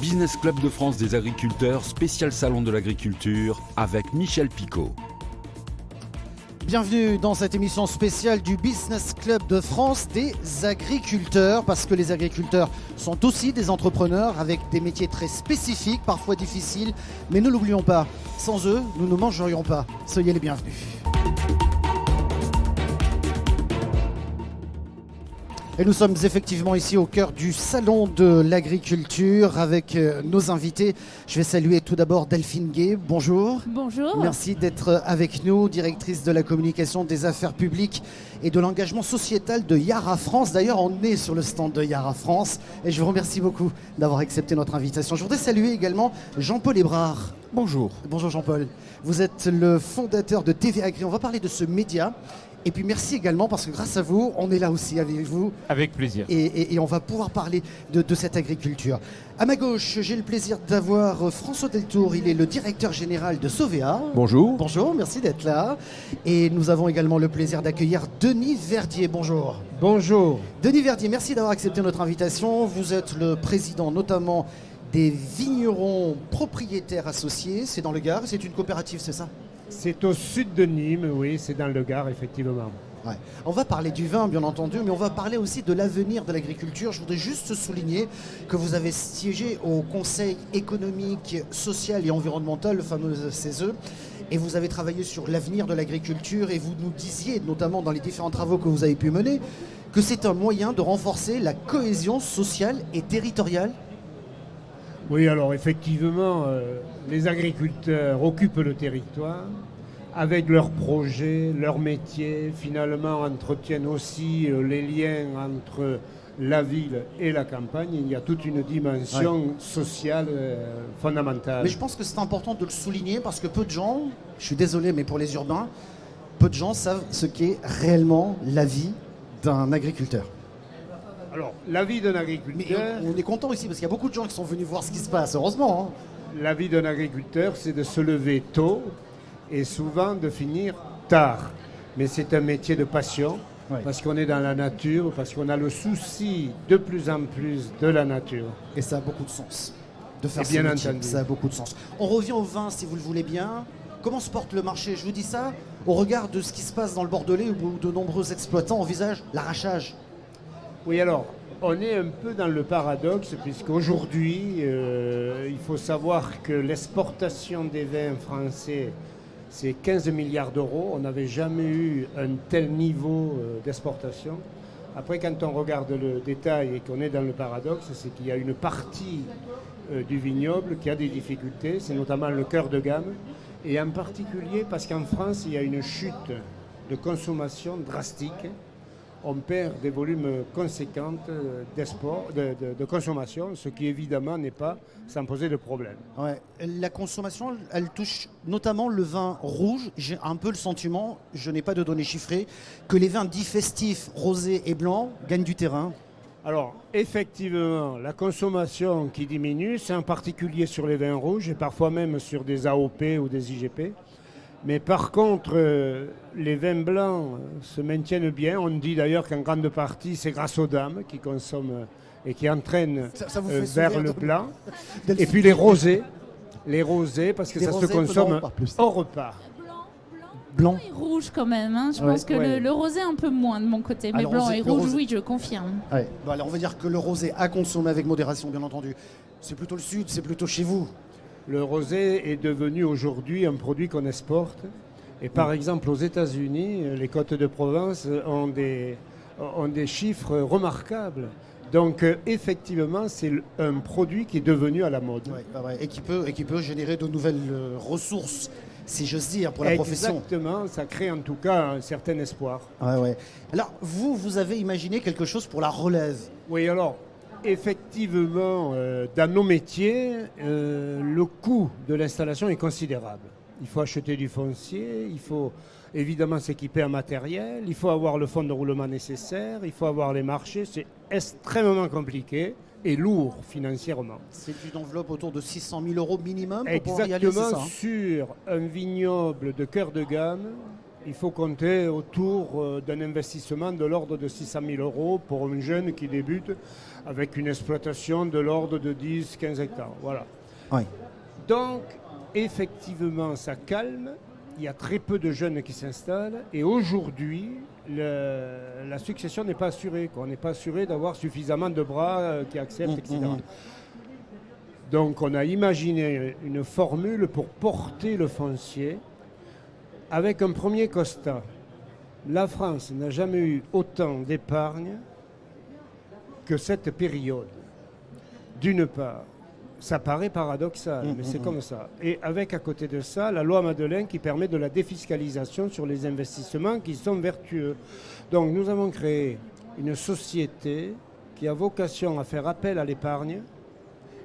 Business Club de France des agriculteurs, spécial salon de l'agriculture avec Michel Picot. Bienvenue dans cette émission spéciale du Business Club de France des agriculteurs, parce que les agriculteurs sont aussi des entrepreneurs avec des métiers très spécifiques, parfois difficiles, mais ne l'oublions pas, sans eux, nous ne mangerions pas. Soyez les bienvenus. Et nous sommes effectivement ici au cœur du salon de l'agriculture avec nos invités. Je vais saluer tout d'abord Delphine Gay. Bonjour. Bonjour. Merci d'être avec nous, directrice de la communication des affaires publiques et de l'engagement sociétal de Yara France. D'ailleurs, on est sur le stand de Yara France et je vous remercie beaucoup d'avoir accepté notre invitation. Je voudrais saluer également Jean-Paul Hébrard. Bonjour. Bonjour Jean-Paul. Vous êtes le fondateur de TV Agri. On va parler de ce média. Et puis merci également parce que grâce à vous, on est là aussi avec vous. Avec plaisir. Et on va pouvoir parler de cette agriculture. À ma gauche, j'ai le plaisir d'avoir François Deltour. Il est le directeur général de Sovea. Bonjour. Bonjour, merci d'être là. Et nous avons également le plaisir d'accueillir Denis Verdier. Bonjour. Bonjour. Denis Verdier, merci d'avoir accepté notre invitation. Vous êtes le président notamment des vignerons propriétaires associés. C'est dans le Gard, c'est une coopérative, c'est ça ? C'est au sud de Nîmes, oui, c'est dans le Gard, effectivement. Ouais. On va parler du vin, bien entendu, mais on va parler aussi de l'avenir de l'agriculture. Je voudrais juste souligner que vous avez siégé au Conseil économique, social et environnemental, le fameux CESE, et vous avez travaillé sur l'avenir de l'agriculture, et vous nous disiez, notamment dans les différents travaux que vous avez pu mener, que c'est un moyen de renforcer la cohésion sociale et territoriale. Oui, alors effectivement, les agriculteurs occupent le territoire avec leurs projets, leurs métiers, finalement entretiennent aussi les liens entre la ville et la campagne. Il y a toute une dimension sociale fondamentale. Mais je pense que c'est important de le souligner parce que peu de gens, je suis désolé, mais pour les urbains, peu de gens savent ce qu'est réellement la vie d'un agriculteur. Alors, la vie d'un agriculteur... Mais on est content ici parce qu'il y a beaucoup de gens qui sont venus voir ce qui se passe, heureusement. La vie d'un agriculteur, c'est de se lever tôt et souvent de finir tard. Mais c'est un métier de passion, parce qu'on est dans la nature, parce qu'on a le souci de plus en plus de la nature. Et ça a beaucoup de sens. De faire bien entendu. Ça a beaucoup de sens. On revient au vin, si vous le voulez bien. Comment se porte le marché ? Je vous dis ça au regard de ce qui se passe dans le Bordelais où de nombreux exploitants envisagent l'arrachage. Oui, alors, on est un peu dans le paradoxe, puisqu'aujourd'hui, il faut savoir que l'exportation des vins français, c'est 15 milliards d'euros. On n'avait jamais eu un tel niveau d'exportation. Après, quand on regarde le détail et qu'on est dans le paradoxe, c'est qu'il y a une partie du vignoble qui a des difficultés, c'est notamment le cœur de gamme, et en particulier parce qu'en France, il y a une chute de consommation drastique. On perd des volumes conséquents d'export, de consommation, ce qui évidemment n'est pas sans poser de problème. Ouais. La consommation, elle touche notamment le vin rouge. J'ai un peu le sentiment, je n'ai pas de données chiffrées, que les vins dits festifs, rosés et blancs gagnent du terrain. Alors, effectivement, la consommation qui diminue, c'est en particulier sur les vins rouges et parfois même sur des AOP ou des IGP. Mais par contre, les vins blancs se maintiennent bien. On dit d'ailleurs qu'en grande partie, c'est grâce aux dames qui consomment et qui entraînent ça vous fait vers le blanc. Delphine. Et puis les rosés, parce que Les ça rosés, se consomme pas plus. au repas. Blanc. Et rouge quand même. Hein. Je Ouais. pense que le rosé un peu moins de mon côté. Mais Alors, blanc rosé- et le rouge, rosé- oui, je confirme. Ouais. Bon, alors on va dire que le rosé à consommer avec modération, bien entendu. C'est plutôt le sud, c'est plutôt chez vous. Le rosé est devenu aujourd'hui un produit qu'on exporte. Et par exemple, aux États-Unis, les Côtes de Provence ont des chiffres remarquables. Donc, effectivement, c'est un produit qui est devenu à la mode. Ouais. Et qui peut générer de nouvelles ressources, si j'ose dire, pour la profession. Exactement, ça crée en tout cas un certain espoir. Ouais. Alors, vous avez imaginé quelque chose pour la relève. Oui, alors, effectivement, dans nos métiers, le coût de l'installation est considérable. Il faut acheter du foncier, il faut évidemment s'équiper en matériel, il faut avoir le fonds de roulement nécessaire, il faut avoir les marchés. C'est extrêmement compliqué et lourd financièrement. C'est une enveloppe autour de 600 000 € minimum pour pouvoir y aller, c'est Exactement, ça, hein ? sur un vignoble de cœur de gamme, il faut compter autour d'un investissement de l'ordre de 600 000 euros pour un jeune qui débute avec une exploitation de l'ordre de 10-15 hectares. Voilà. Oui. Donc, effectivement, ça calme. Il y a très peu de jeunes qui s'installent. Et aujourd'hui, la succession n'est pas assurée, quoi. On n'est pas assuré d'avoir suffisamment de bras qui acceptent, etc. Donc, on a imaginé une formule pour porter le foncier avec un premier constat. La France n'a jamais eu autant d'épargne que cette période. D'une part, ça paraît paradoxal, mais c'est comme ça. Et avec à côté de ça, la loi Madeleine qui permet de la défiscalisation sur les investissements qui sont vertueux. Donc nous avons créé une société qui a vocation à faire appel à l'épargne.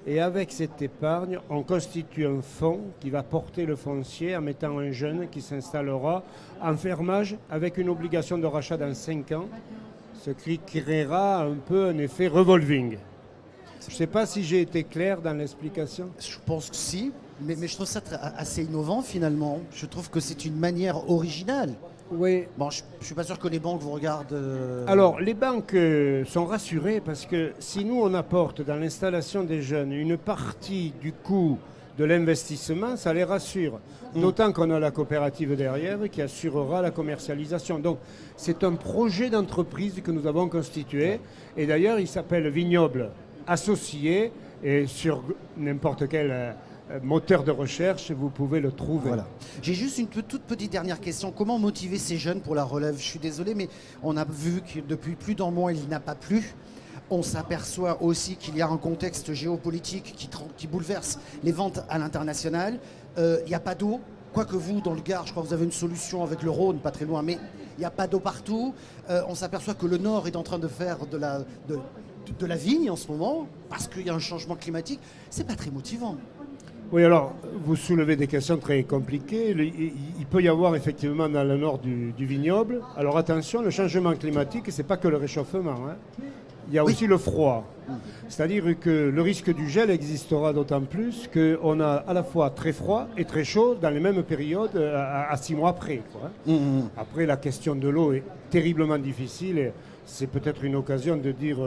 Et avec cette épargne, on constitue un fonds qui va porter le foncier en mettant un jeune qui s'installera en fermage avec une obligation de rachat dans 5 ans, ce qui créera un peu un effet revolving. Je ne sais pas si j'ai été clair dans l'explication. Je pense que si, mais je trouve ça assez innovant finalement. Je trouve que c'est une manière originale. Oui. Bon, je ne suis pas sûr que les banques vous regardent. Alors, les banques sont rassurées parce que si nous, on apporte dans l'installation des jeunes une partie du coût de l'investissement, ça les rassure. D'autant qu'on a la coopérative derrière qui assurera la commercialisation. Donc, c'est un projet d'entreprise que nous avons constitué. Et d'ailleurs, il s'appelle Vignoble Associé. Et sur n'importe quel moteur de recherche, vous pouvez le trouver. Voilà. J'ai juste une toute petite dernière question. Comment motiver ces jeunes pour la relève? Je suis désolé, mais on a vu que depuis plus d'un mois, il n'a pas plu. On s'aperçoit aussi qu'il y a un contexte géopolitique qui bouleverse les ventes à l'international. Il n'y a pas d'eau. Quoique vous, dans le Gard, je crois que vous avez une solution avec le Rhône, pas très loin, mais il n'y a pas d'eau partout. On s'aperçoit que le Nord est en train de faire de la vigne en ce moment, parce qu'il y a un changement climatique. C'est pas très motivant. Oui, alors, vous soulevez des questions très compliquées. Il peut y avoir effectivement dans le nord du vignoble. Alors attention, le changement climatique, ce n'est pas que le réchauffement. Hein. Il y a aussi le froid. C'est-à-dire que le risque du gel existera d'autant plus qu'on a à la fois très froid et très chaud dans les mêmes périodes à 6 mois près. Quoi, hein. Après, la question de l'eau est terriblement difficile et c'est peut-être une occasion de dire...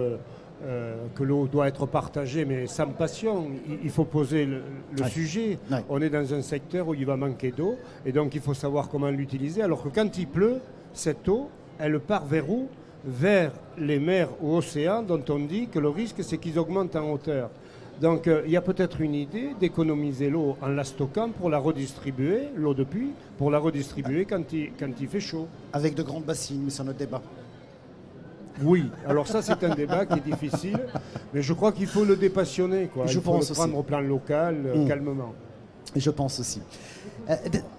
que l'eau doit être partagée, mais sans passion. Il faut poser le sujet. Ouais. On est dans un secteur où il va manquer d'eau, et donc il faut savoir comment l'utiliser. Alors que quand il pleut, cette eau, elle part vers où? Vers les mers ou océans, dont on dit que le risque, c'est qu'ils augmentent en hauteur. Donc il y a peut-être une idée d'économiser l'eau en la stockant pour la redistribuer, l'eau de pluie, pour la redistribuer quand il fait chaud. Avec de grandes bassines, mais c'est un autre débat. Oui, alors ça c'est un débat qui est difficile, mais je crois qu'il faut le dépassionner, quoi. Il faut le prendre au plan local, calmement. Je pense aussi.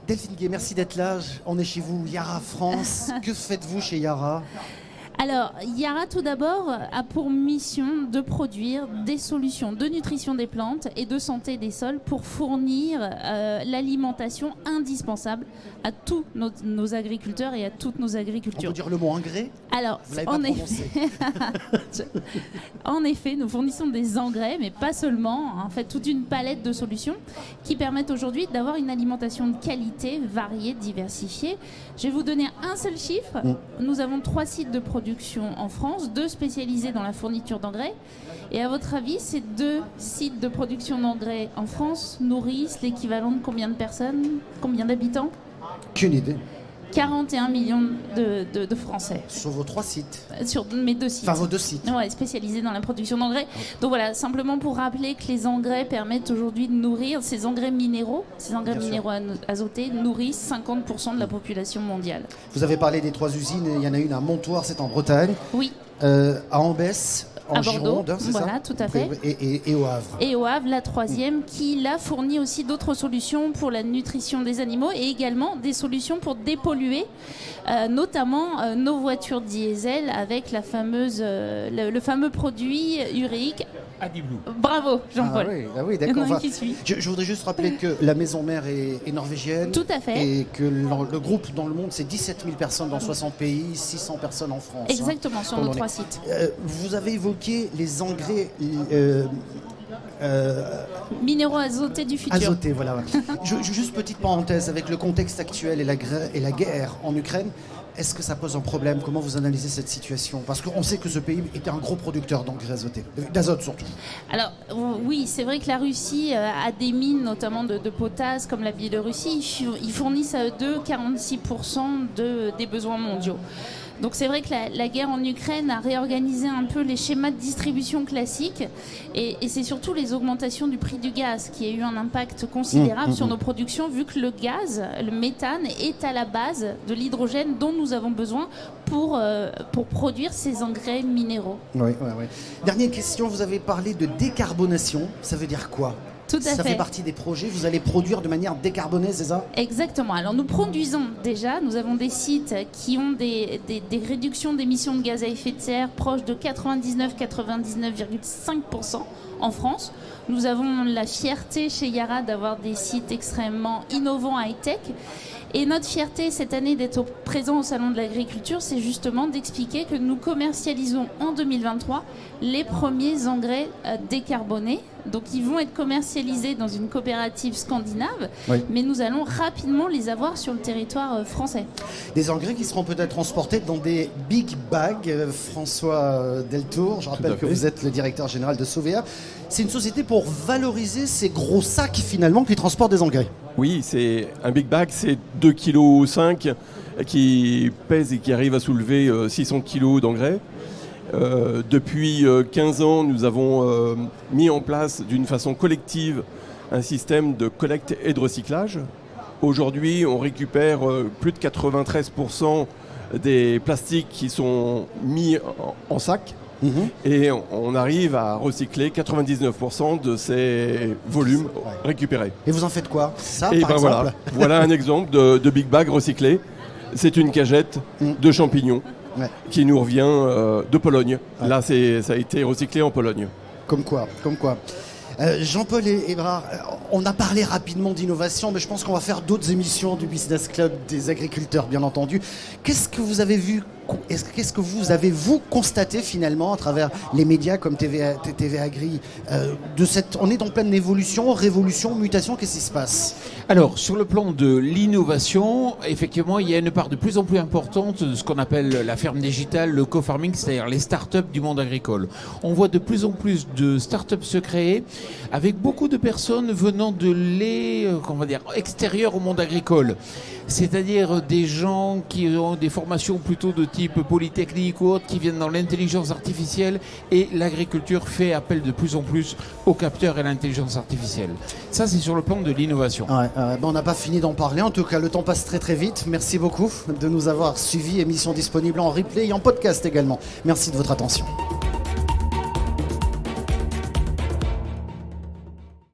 Delphine Gay, merci d'être là. On est chez vous, Yara France. Que faites-vous chez Yara ? Alors, Yara, tout d'abord, a pour mission de produire des solutions de nutrition des plantes et de santé des sols pour fournir l'alimentation indispensable à tous nos agriculteurs et à toutes nos agricultures. On peut dire le mot engrais ? Alors, en effet, nous fournissons des engrais, mais pas seulement. En fait, toute une palette de solutions qui permettent aujourd'hui d'avoir une alimentation de qualité, variée, diversifiée. Je vais vous donner un seul chiffre. Nous avons 3 sites de production en France, 2 spécialisés dans la fourniture d'engrais. Et à votre avis, ces 2 sites de production d'engrais en France nourrissent l'équivalent de combien de personnes, combien d'habitants ? Aucune idée. 41 millions de Français. Sur vos 3 sites ? Sur mes 2 sites. Enfin, vos 2 sites. Ouais, spécialisés dans la production d'engrais. Donc voilà, simplement pour rappeler que les engrais permettent aujourd'hui de nourrir, ces engrais minéraux, azotés, nourrissent 50% de la population mondiale. Vous avez parlé des 3 usines, il y en a une à Montoire, c'est en Bretagne. Oui. À Ambès, en Gironde, Gironde, c'est voilà, ça ? tout à fait. Et au Havre. Et au Havre, la 3e, qui là fournit aussi d'autres solutions pour la nutrition des animaux et également des solutions pour dépolluer, notamment nos voitures diesel avec la fameuse, le fameux produit uréique. Adiblou. Bravo, Jean-Paul. Ah oui, d'accord. Enfin, qui suit. Je voudrais juste rappeler que la maison mère est norvégienne. Tout à fait. Et que le groupe dans le monde, c'est 17 000 personnes dans 60 pays, 600 personnes en France. Exactement, sur nos 3 sites. Vous avez évoqué les engrais Minéraux azotés du futur. Azotés, voilà. Ouais. Juste petite parenthèse, avec le contexte actuel et la guerre en Ukraine, est-ce que ça pose un problème? Comment vous analysez cette situation? Parce qu'on sait que ce pays était un gros producteur d'engrais azotés, d'azote surtout. Alors oui, c'est vrai que la Russie a des mines, notamment de potasse, comme la Biélorussie. Ils fournissent à eux deux 46% des besoins mondiaux. Donc c'est vrai que la guerre en Ukraine a réorganisé un peu les schémas de distribution classiques et c'est surtout les augmentations du prix du gaz qui a eu un impact considérable sur nos productions, vu que le gaz, le méthane, est à la base de l'hydrogène dont nous avons besoin pour produire ces engrais minéraux. Oui. Dernière question, vous avez parlé de décarbonation, ça veut dire quoi? Tout à fait. Ça fait partie des projets, vous allez produire de manière décarbonée, c'est ça? Exactement. Alors nous produisons déjà, nous avons des sites qui ont des réductions d'émissions de gaz à effet de serre proches de 99,5% en France. Nous avons la fierté chez Yara d'avoir des sites extrêmement innovants high-tech. Et notre fierté cette année d'être présent au Salon de l'Agriculture, c'est justement d'expliquer que nous commercialisons en 2023 les premiers engrais décarbonés. Donc ils vont être commercialisés dans une coopérative scandinave, mais nous allons rapidement les avoir sur le territoire français. Des engrais qui seront peut-être transportés dans des big bags. François Deltour, je rappelle que vous êtes le directeur général de Sauvea. C'est une société pour valoriser ces gros sacs finalement qui transportent des engrais. Oui, c'est un big bag, c'est 2,5 kg qui pèse et qui arrive à soulever 600 kg d'engrais. Depuis 15 ans, nous avons mis en place d'une façon collective un système de collecte et de recyclage. Aujourd'hui, on récupère plus de 93% des plastiques qui sont mis en sac. Et on arrive à recycler 99% de ces volumes récupérés. Et vous en faites quoi? Ça, et par exemple voilà un exemple de big bag recyclé. C'est une cagette de champignons qui nous revient de Pologne. Là, ça a été recyclé en Pologne. Comme quoi. Jean-Paul Hébrard, on a parlé rapidement d'innovation, mais je pense qu'on va faire d'autres émissions du Business Club des agriculteurs, bien entendu. Qu'est-ce que vous avez vu? Qu'est-ce que vous avez constaté finalement à travers les médias comme TV Agri on est en pleine évolution, révolution, mutation, qu'est-ce qui se passe? Alors, sur le plan de l'innovation, effectivement, il y a une part de plus en plus importante de ce qu'on appelle la ferme digitale, le co-farming, c'est-à-dire les start-up du monde agricole. On voit de plus en plus de start-up se créer avec beaucoup de personnes venant de extérieurs au monde agricole. C'est-à-dire des gens qui ont des formations plutôt de type polytechnique ou autre, qui viennent dans l'intelligence artificielle, et l'agriculture fait appel de plus en plus aux capteurs et à l'intelligence artificielle. Ça, c'est sur le plan de l'innovation. On n'a pas fini d'en parler, en tout cas le temps passe très très vite. Merci beaucoup de nous avoir suivis, émission disponible en replay et en podcast également. Merci de votre attention.